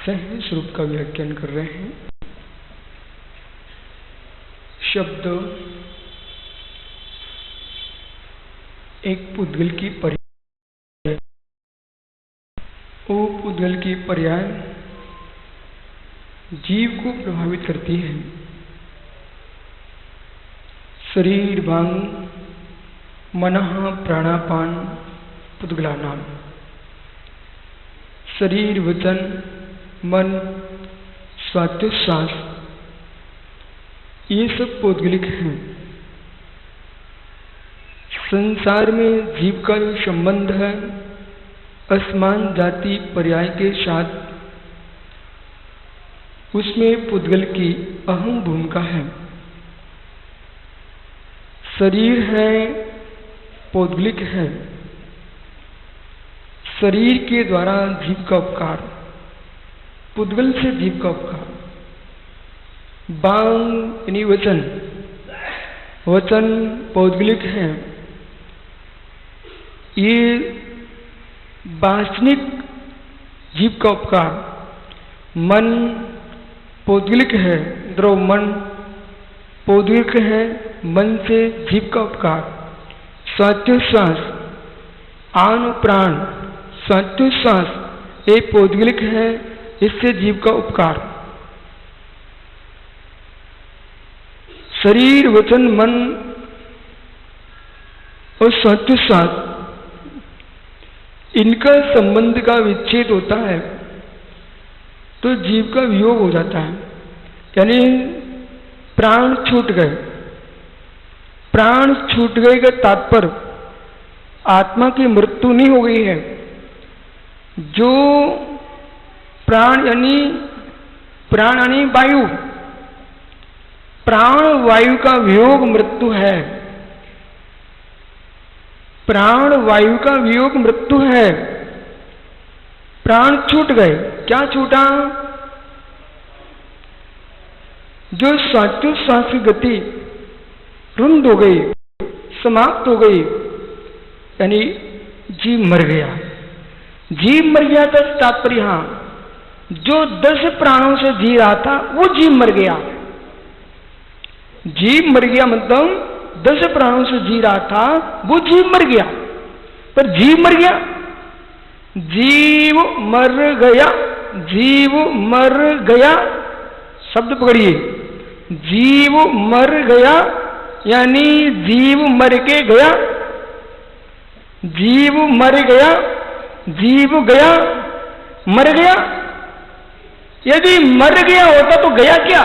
सहज रूप का व्याख्यान कर रहे हैं। शब्द एक पुद्गल की पर्याय, वो पुद्गल की पर्याय जीव को प्रभावित करती है। शरीर वांग मनः प्राणापान पुद्गला नाम। शरीर वचन मन स्वात्योच्छ्वास ये सब पौद्गलिक हैं। संसार में जीव का जो संबंध है असमान जाति पर्याय के साथ, उसमें पुद्गल की अहम भूमिका है। शरीर है पौद्गलिक है। शरीर के द्वारा जीव का उपकार, पुद्गल से जीव का उपकार। बांग यानी वचन, वचन पौद्गलिक है। ये वासनिक जीव का उपकार। मन पौद्गलिक है, द्रव मन पौद्गलिक है, मन से जीव का उपकार। स्वात्योच्छ्वास आन प्राण, स्वात्योच्छ्वास ये पौद्गलिक है, इससे जीव का उपकार। शरीर वचन मन और स्वात्योच्छ्वास इनका संबंध का विच्छेद होता है तो जीव का वियोग हो जाता है, यानी प्राण छूट गए। प्राण छूट गए का तात्पर्य आत्मा की मृत्यु नहीं हो गई है। जो प्राण यानी वायु, प्राण वायु का वियोग मृत्यु है। प्राण वायु का वियोग मृत्यु है। प्राण छूट गए, क्या छूटा? जो स्वात्योच्छ्वास की गति रुंध हो गई, समाप्त हो गई, यानी जीव मर गया। जीव मर गया तो तात्पर्य यहां जो 10 प्राणों से जी रहा था वो जीव मर गया। जीव मर गया मतलब 10 प्राणों से जी रहा था वो जीव मर गया। पर जीव मर गया, जीव मर गया, जीव मर गया, शब्द पकड़िए। जीव मर गया यानी जीव मर के गया। जीव मर गया, जीव गया, मर गया। यदि मर गया होता तो गया क्या?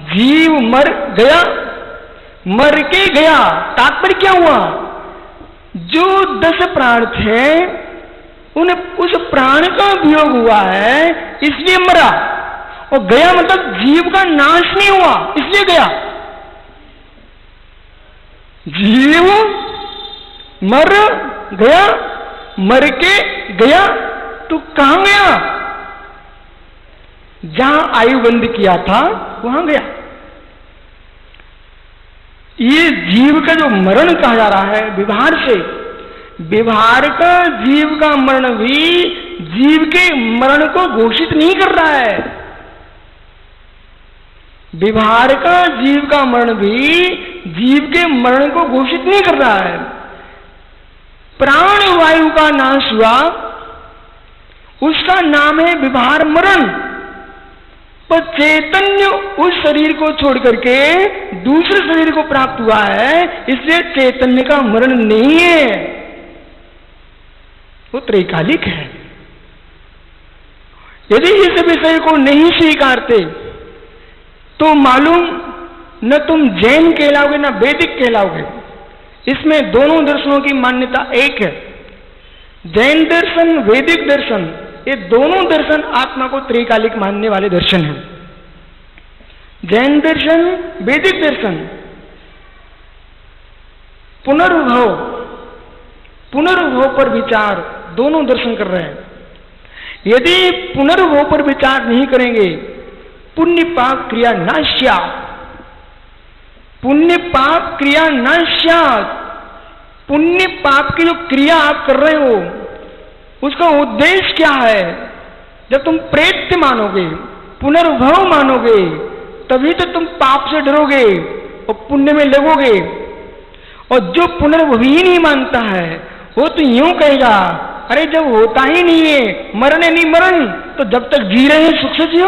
जीव मर गया, मर के गया। तात्पर्य क्या हुआ? जो 10 प्राण थे उस प्राण का वियोग हुआ है इसलिए मरा, और गया मतलब जीव का नाश नहीं हुआ इसलिए गया। जीव मर गया, मर के गया, तो कहां गया? जहां आयु बंद किया था वहां गया। ये जीव का जो मरण कहा जा रहा है व्यवहार से, व्यवहार का जीव का मरण भी जीव के मरण को घोषित नहीं कर रहा है। व्यवहार का जीव का मरण भी जीव के मरण को घोषित नहीं कर रहा है। प्राण वायु का नाश हुआ, उसका नाम है व्यवहार मरण। पर चैतन्य उस शरीर को छोड़ करके दूसरे शरीर को प्राप्त हुआ है, इसलिए चैतन्य का मरण नहीं है, वो त्रैकालिक है। यदि इस विषय को नहीं स्वीकारते तो मालूम न तुम जैन कहलाओगे न वैदिक कहलाओगे। इसमें दोनों दर्शनों की मान्यता एक है। जैन दर्शन वैदिक दर्शन ये दोनों दर्शन आत्मा को त्रैकालिक मानने वाले दर्शन हैं। जैन दर्शन वैदिक दर्शन पुनर्भव पर विचार दोनों दर्शन कर रहे हैं। यदि पुनर्भव पर विचार नहीं करेंगे पुण्य पाप क्रिया न स्यात्, पुण्य पाप क्रिया न स्यात्। पुण्य पाप की जो क्रिया आप कर रहे हो उसका उद्देश्य क्या है? जब तुम प्रेत्य मानोगे, पुनर्भव मानोगे, तभी तो तुम पाप से डरोगे और पुण्य में लगोगे। और जो पुनर्भव ही नहीं मानता है वो तो यूं कहेगा, अरे जब होता ही नहीं है, मरने नहीं मरण, तो जब तक जी रहे हैं सुख से जियो।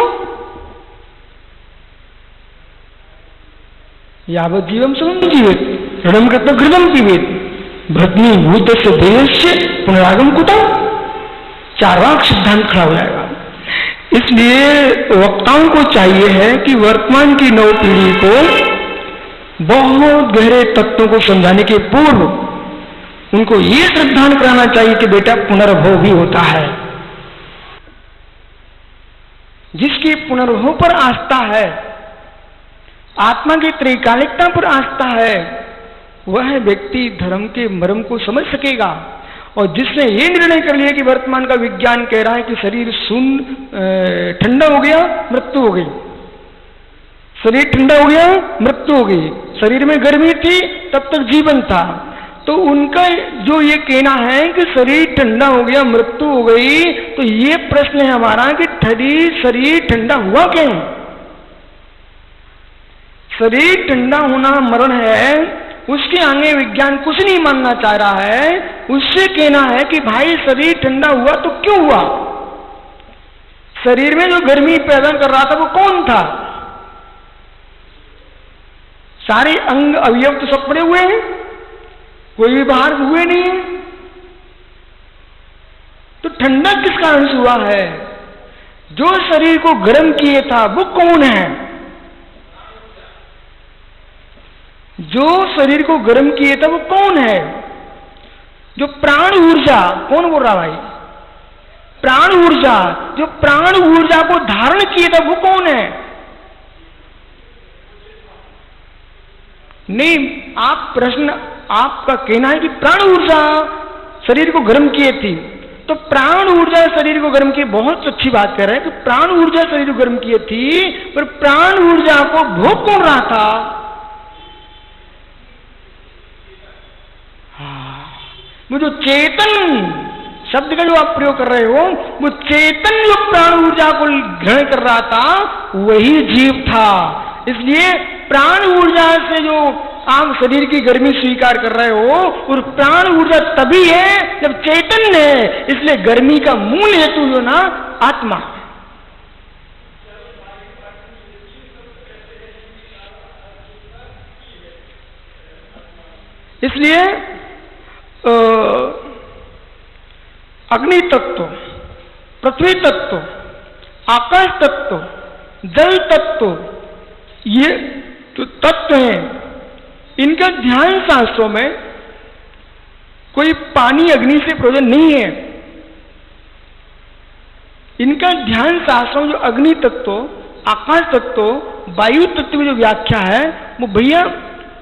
यावत् जीवम सुखं जीवेत, ऋणम कृत्वा घृतम पीबेत, भ्रतनी भूतस्य देहस्य पुनरागम कुतः। चार्वाक सिद्धांत खड़ा हो जाएगा। इसलिए वक्ताओं को चाहिए है कि वर्तमान की नव पीढ़ी को बहुत गहरे तत्वों को समझाने के पूर्व उनको ये सिद्धांत कराना चाहिए कि बेटा पुनर्भव भी होता है। जिसकी पुनर्भव पर आस्था है, आत्मा की त्रैकालिकता पर आस्था है, वह व्यक्ति धर्म के मर्म को समझ सकेगा। और जिसने ये निर्णय कर लिया कि वर्तमान का विज्ञान कह रहा है कि शरीर ठंडा हो गया, मृत्यु हो गई, शरीर ठंडा हो गया, मृत्यु हो गई, शरीर में गर्मी थी तब तक जीवन था, तो उनका जो ये कहना है कि शरीर ठंडा हो गया, मृत्यु हो गई, तो ये प्रश्न है हमारा कि शरीर ठंडा हुआ क्यों? शरीर ठंडा होना मरण है, उसके आगे विज्ञान कुछ नहीं मानना चाह रहा है। उससे कहना है कि भाई शरीर ठंडा हुआ तो क्यों हुआ? शरीर में जो गर्मी पैदा कर रहा था वो कौन था? सारे अंग अवयव तो सब पड़े हुए हैं, कोई भी बाहर हुए नहीं है, तो ठंडा किस कारण से हुआ है? जो शरीर को गर्म किए था वो कौन है? जो शरीर को गर्म किए था वो कौन है? जो प्राण ऊर्जा, कौन बोल रहा भाई? प्राण ऊर्जा, जो प्राण ऊर्जा को धारण किए था वो कौन है? नहीं, आप प्रश्न, आपका कहना है कि प्राण ऊर्जा शरीर को गर्म किए थी, तो प्राण ऊर्जा शरीर को गर्म किए, बहुत अच्छी बात कर रहे हैं कि प्राण ऊर्जा शरीर को गर्म किए थी, पर प्राण ऊर्जा को भोग कौन रहा था? वो जो चेतन शब्द का जो आप प्रयोग कर रहे हो, वो चेतन जो प्राण ऊर्जा को ग्रहण कर रहा था वही जीव था। इसलिए प्राण ऊर्जा से जो आप शरीर की गर्मी स्वीकार कर रहे हो, और प्राण ऊर्जा तभी है जब चैतन्य है। इसलिए गर्मी का मूल हेतु जो ना आत्मा। इसलिए अग्नि तत्व, पृथ्वी तत्व, आकाश तत्व, जल तत्व, ये जो तत्व हैं, इनका ध्यान शास्त्रों में कोई पानी अग्नि से प्रयोजन नहीं है। इनका ध्यान शास्त्रों जो अग्नि तत्व, आकाश तत्व, वायु तत्व की जो व्याख्या है, वो भैया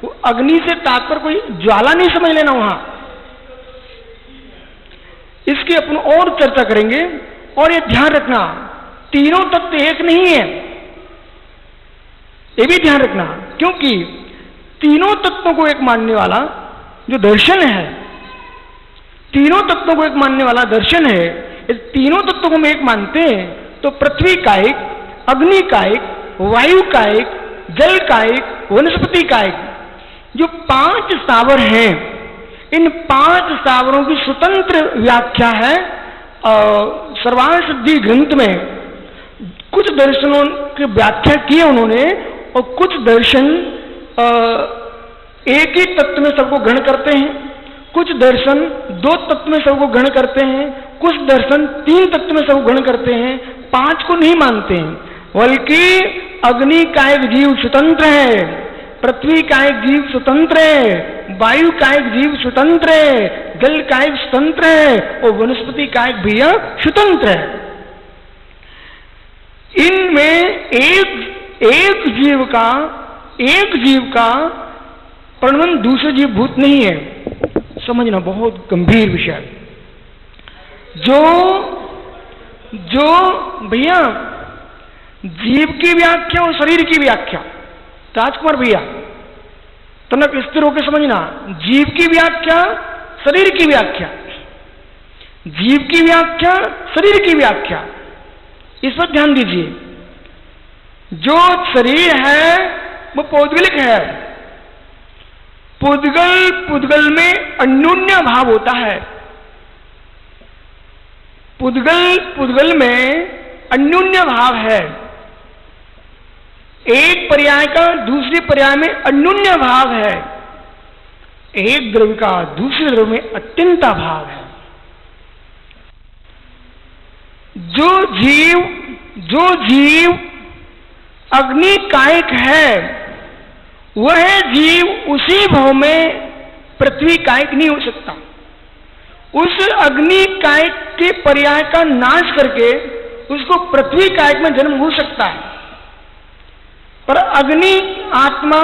वो अग्नि से तात्पर्य कोई ज्वाला नहीं समझ लेना वहां। इसकी अपन और चर्चा करेंगे। और ये ध्यान रखना, तीनों तत्व एक नहीं है, ये भी ध्यान रखना, क्योंकि तीनों तत्वों को एक मानने वाला जो दर्शन है, तीनों तत्वों को एक मानने वाला दर्शन है, इस तीनों तत्वों को हम एक मानते हैं, तो पृथ्वी का एक, अग्नि का एक, वायु का एक, जल का एक, वनस्पति का एक, जो 5 स्थावर हैं, इन 5 स्थावरों की स्वतंत्र व्याख्या है। सर्वार्थ सिद्धि ग्रंथ में कुछ दर्शनों की व्याख्या की है उन्होंने, और कुछ दर्शन एक ही तत्व में सबको ग्रहण करते हैं, कुछ दर्शन 2 तत्व में सबको ग्रहण करते हैं, कुछ दर्शन 3 तत्व में सबको ग्रहण करते हैं, 5 को नहीं मानते हैं। बल्कि अग्नि का एक जीव स्वतंत्र है, पृथ्वी का एक जीव स्वतंत्र है, वायु का एक जीव स्वतंत्र है, जल का एक स्वतंत्र है, और वनस्पति का एक भी स्वतंत्र है। इनमें एक जीव का परिणाम दूसरे जीव भूत नहीं है। समझना बहुत गंभीर विषय। जो भैया जीव की व्याख्या और शरीर की व्याख्या। राजकुमार भैया तनक स्थिर होकर समझना, जीव की व्याख्या, शरीर की व्याख्या, जीव की व्याख्या, शरीर की व्याख्या, इस पर ध्यान दीजिए। जो शरीर है वो पौद्गलिक है। पुद्गल पुद्गल में अन्योन्य भाव होता है। पुद्गल पुद्गल में अन्योन्य भाव है। एक पर्याय का दूसरे पर्याय में अन्योन्य भाव है। एक द्रव्य का दूसरे द्रव्य में अत्यंता भाव है। जो जीव अग्नि कायिक है, वह जीव उसी भाव में पृथ्वी कायिक नहीं हो सकता। उस अग्नि कायिक के पर्याय का नाश करके उसको पृथ्वी कायिक में जन्म हो सकता है। पर अग्नि आत्मा,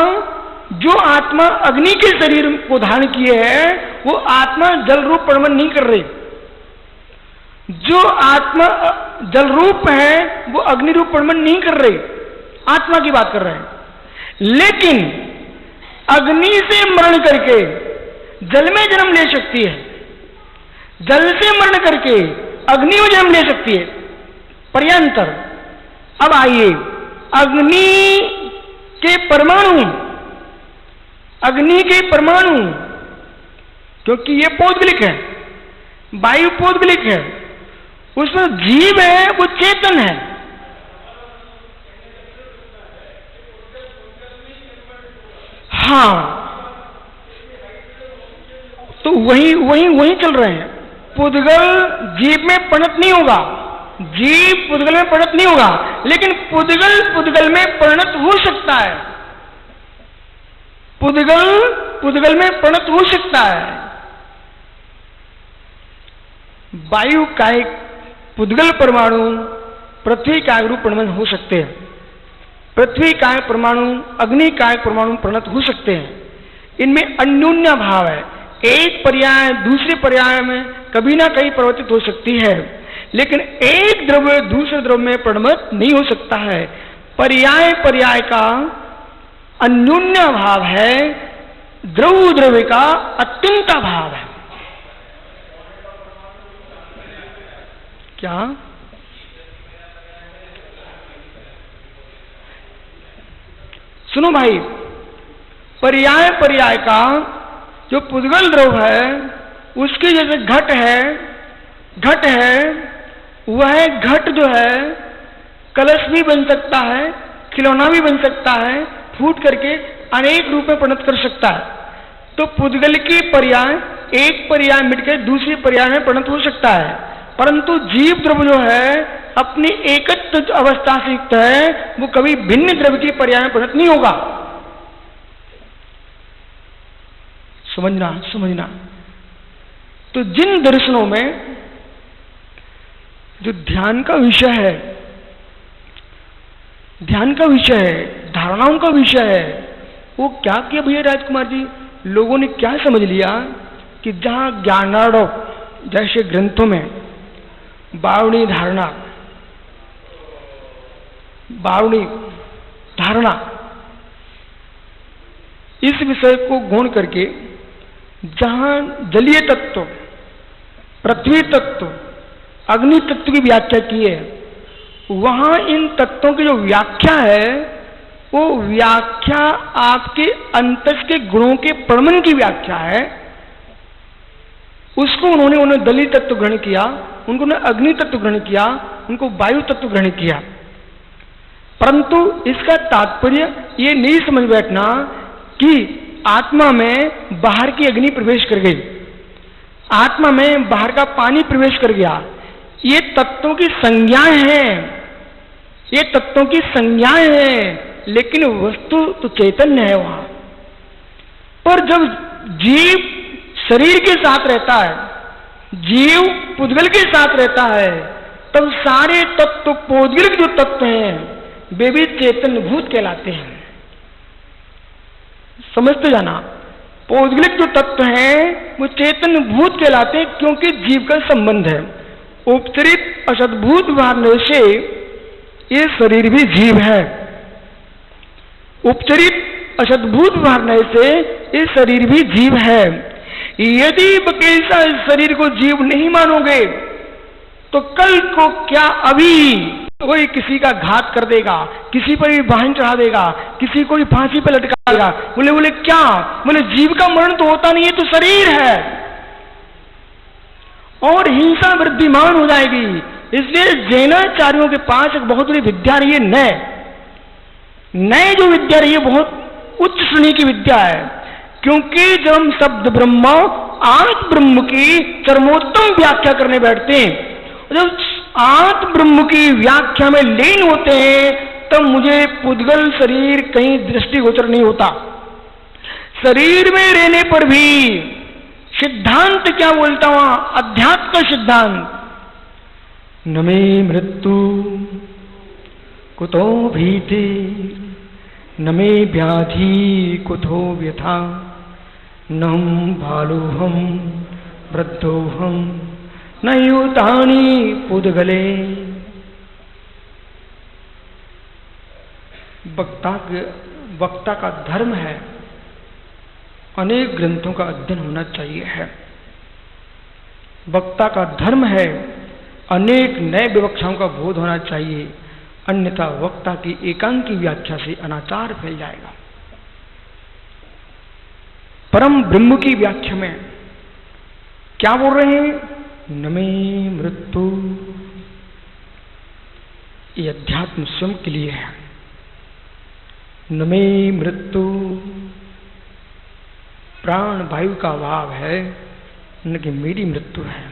जो आत्मा अग्नि के शरीर को धारण किए है, वो आत्मा जल रूप परमन नहीं कर रही। जो आत्मा जल रूप है वो अग्नि रूप परमन नहीं कर रही, आत्मा की बात कर रहे हैं। लेकिन अग्नि से मरण करके जल में जन्म ले सकती है, जल से मरण करके अग्नि में जन्म ले सकती है, पर्यांतर। अब आइए, अग्नि के परमाणु, अग्नि के परमाणु, क्योंकि ये पौद्गलिक है, वायु पौद्गलिक है, उसमें जीव है, वो चेतन है। हाँ, तो वही चल रहे हैं। पुद्गल जीव में परिणत नहीं होगा, जीव पुद्गल में परिणत नहीं होगा, लेकिन पुद्गल पुद्गल में परिणत हो सकता है। पुद्गल पुद्गल में परिणत हो सकता है। वायु कायिक पुद्गल परमाणु पृथ्वी कायिक रूप परिणत हो सकते हैं। पृथ्वी कायिक परमाणु अग्नि कायिक परमाणु परिणत हो सकते हैं। इनमें अन्योन्य भाव है। एक पर्याय दूसरे पर्याय में कभी ना कहीं परिवर्तित हो सकती है, लेकिन एक द्रव्य दूसरे द्रव्य में परिणत नहीं हो सकता है। पर्याय पर्याय का अन्योन्य भाव है, द्रव्य द्रव्य का अत्यंत भाव है। क्या? सुनो भाई, पर्याय पर्याय का जो पुद्गल द्रव्य है, उसके जैसे घट है, वह घट जो है कलश भी बन सकता है, खिलौना भी बन सकता है, फूट करके अनेक रूप में परिणत कर सकता है। तो पुद्गल की पर्याय एक पर्याय मिटकर दूसरी पर्याय में परिणत हो सकता है, परंतु जीव द्रव्य जो है अपनी एकत्व अवस्था से युक्त है, वो कभी भिन्न द्रव्य की पर्याय में परिणत नहीं होगा। समझना। तो जिन दर्शनों में जो ध्यान का विषय है, धारणाओं का विषय है, वो क्या किया भैया राजकुमार जी, लोगों ने क्या समझ लिया कि जहां ज्ञानार्णव जैसे ग्रंथों में बावड़ी धारणा इस विषय को गौण करके जहां जलीय तत्व, पृथ्वी तत्व, अग्नि तत्व की व्याख्या की है, वहां इन तत्वों की जो व्याख्या है, वो व्याख्या आपके अंतस के गुणों के प्रमण की व्याख्या है। उसको उन्होंने दलीय तत्व ग्रहण किया, उन्होंने अग्नि तत्व ग्रहण किया, उनको वायु तत्व ग्रहण किया। परंतु इसका तात्पर्य ये नहीं समझ बैठना कि आत्मा में बाहर की अग्नि प्रवेश कर गई, आत्मा में बाहर का पानी प्रवेश कर गया। ये तत्वों की संज्ञाएं हैं, लेकिन वस्तु तो चैतन्य है वहां। पर जब जीव शरीर के साथ रहता है, जीव पुद्गल के साथ रहता है, तब सारे तत्व पौद्गलिक जो तत्व हैं वे भी चेतन भूत कहलाते हैं। समझते जाना, पौद्गलिक जो तत्व हैं वो चेतन भूत कहलाते हैं, क्योंकि जीव का संबंध है। उपचरित असद्भूत व्यवहार से ये शरीर भी जीव है। उपचरित असद्भुत भावना से ये शरीर भी जीव है। यदि बकेसा इस शरीर को जीव नहीं मानोगे तो कल को क्या अभी कोई किसी का घात कर देगा, किसी पर भी वाहन चढ़ा देगा, किसी को भी फांसी पर लटका देगा। बोले बोले क्या? बोले जीव का मरण तो होता नहीं है, तो शरीर है। और हिंसा वृद्धिमान हो जाएगी। इसलिए जैनाचार्यों के पास एक बहुत बड़ी विद्या रही है, नए जो विद्या रही है बहुत उच्च श्रेणी की विद्या है। क्योंकि जब हम शब्द ब्रह्म आत्म ब्रह्म की चरमोत्तम व्याख्या करने बैठते हैं, जब आत्म ब्रह्म की व्याख्या में लीन होते हैं, तब मुझे पुद्गल शरीर कहीं दृष्टिगोचर नहीं होता। शरीर में रहने पर भी सिद्धांत क्या बोलता हूं, अध्यात्म का सिद्धांत, न मे मृत्यु कुतो भीति, न मे व्याधि कुतो व्यथा, नम बालोहम वृद्धोहम न युतानि पुद्गले। वक्ता का धर्म है अनेक ग्रंथों का अध्ययन होना चाहिए है। वक्ता का धर्म है अनेक नए विवक्षाओं का बोध होना चाहिए, अन्यथा वक्ता की एकांकी व्याख्या से अनाचार फैल जाएगा। परम ब्रह्म की व्याख्या में क्या बोल रहे हैं? न मे मृत्यु, ये अध्यात्म स्वयं के लिए है। न मे मृत्यु, प्राण वायु का अभाव है, न कि मेरी मृत्यु है।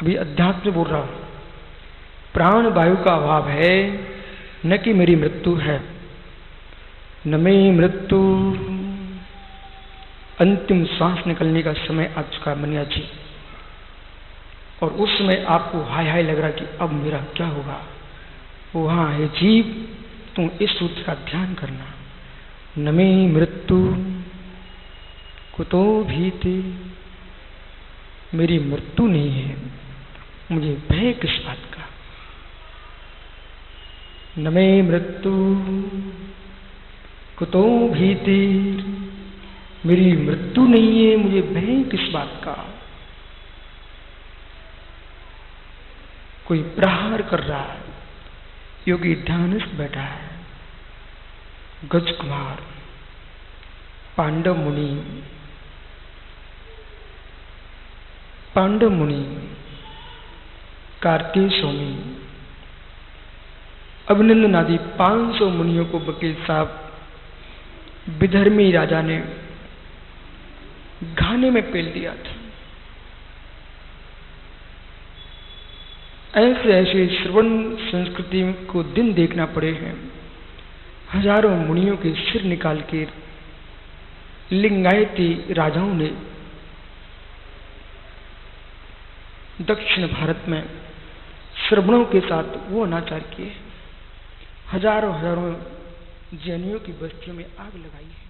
अभी अध्यात्म से बोल रहा हूं, प्राण वायु का अभाव है, न कि मेरी मृत्यु है। न मे मृत्यु, अंतिम सांस निकलने का समय आ चुका मनिया जी, और उस समय आपको हाय हाय लग रहा कि अब मेरा क्या होगा। वहां है जीव, तुम इस सूत्र का ध्यान करना। न मे मृत्यु कुतो भीति, मेरी मृत्यु नहीं है, मुझे भय किस बात का। न मे मृत्यु कुतो भीति, मेरी मृत्यु नहीं है, मुझे भय किस बात का। कोई प्रहार कर रहा है, योगी ध्यानस्थ बैठा है, गज कुमार, पांडव मुनि, कार्तिक स्वामी, अभिनंदन आदि 500 मुनियों को वकील साहब विधर्मी राजा ने घाने में पेल दिया था। ऐसे ऐसे श्रवण संस्कृति को दिन देखना पड़े हैं। हजारों मुनियों के सिर निकाल के लिंगायती राजाओं ने दक्षिण भारत में श्रवणों के साथ वो अनाचार किए। हजारों हजारों जैनियों की बस्तियों में आग लगाई है।